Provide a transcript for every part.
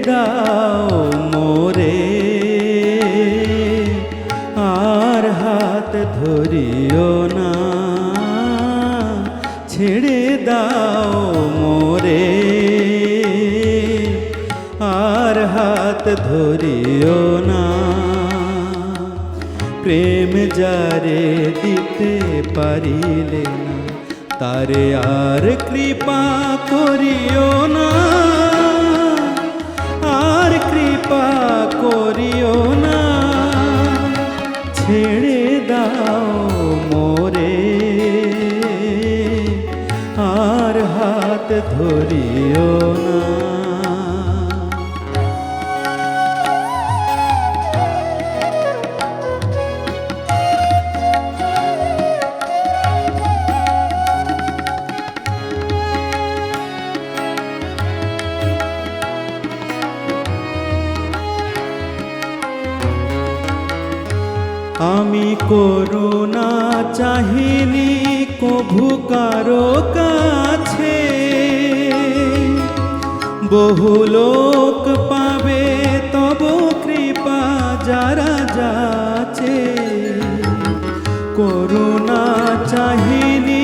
দাও মোরে আর হাত ধরিও না, ছেড়ে দাও মোরে আর হাত ধরিও না। প্রেম যারে দিতে পারিলে না, তারে আর কৃপা করিও না, আর কৃপা করিও না। ছেড়ে দাও মোরে আর হাত ধরিও না। আমি করুণা চাহিনি কভু কারো কাছে, বহু লোক পাবে তব কৃপা যারা যাচে। করুণা চাহিনি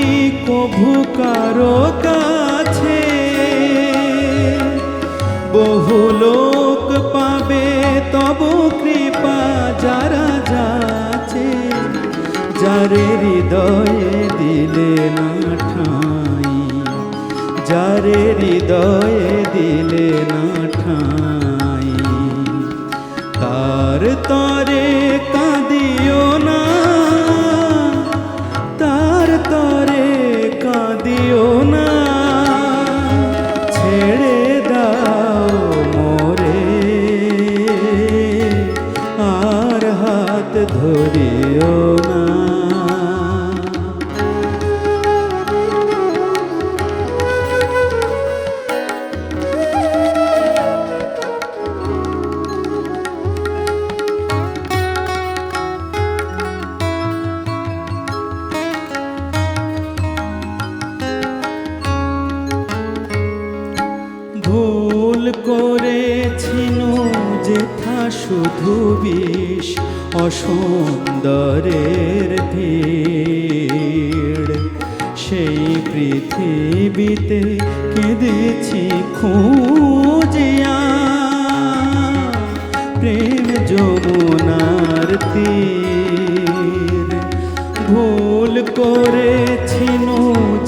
কভু কারো কাছে, বহু লোক পাবে তব কৃপা যারা যাচে। যারে হৃদয়ে দিলে না ঠাঁই, যারে হৃদয়ে দিলে না ঠাঁই, তার তরে কাঁদিও না, তার তরে কাঁদিও না। ছেড়ে দাও মোরে আর হাত ধরিও না। ভুল করেছিনু যেথা শুধু বিষ অসুন্দরের ভিড়। সেই পৃথিবীতে কেঁদেছি খুঁজিয়া প্রেম যমুনার তীর। ভুল করেছিনু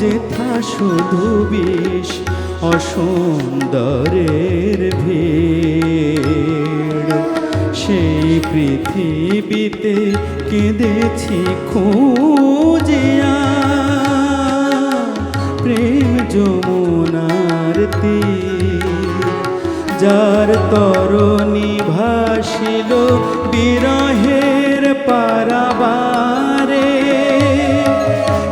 যেথা শুধু বিষ অসুন্দরের ভিড়। সেই পৃথিবীতে কেঁদেছি খুঁজিয়া প্রেম যমুনার তীর। যার তরণী ভাসিল বিরহের পারাবারে,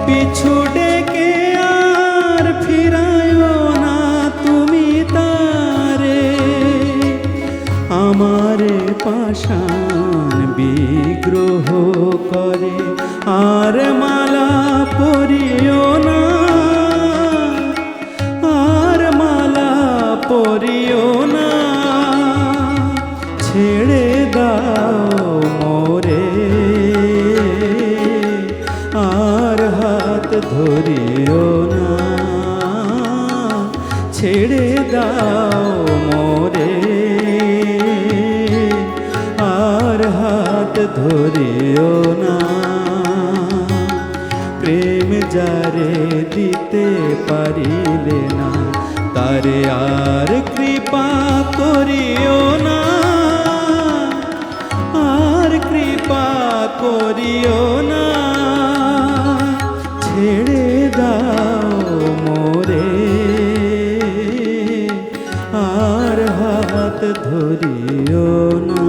পিছু ডেকে আর ফিরায়ো না তুমি তারে। আমারে পাষাণ বিগ্রহ করে আর মালা পরিও না, আর মালা পরিও না। ছেড়ে দাও মোরে আর হাত ধরিও না, ছেড়ে দাও মোরে আর হাত ধরিও না। প্রেম যারে দিতে পারিলে না, তারে আর কৃপা করিও না, আর কৃপা করিও না। ছেড়ে দাও মোরে আর হাত ধরিও না।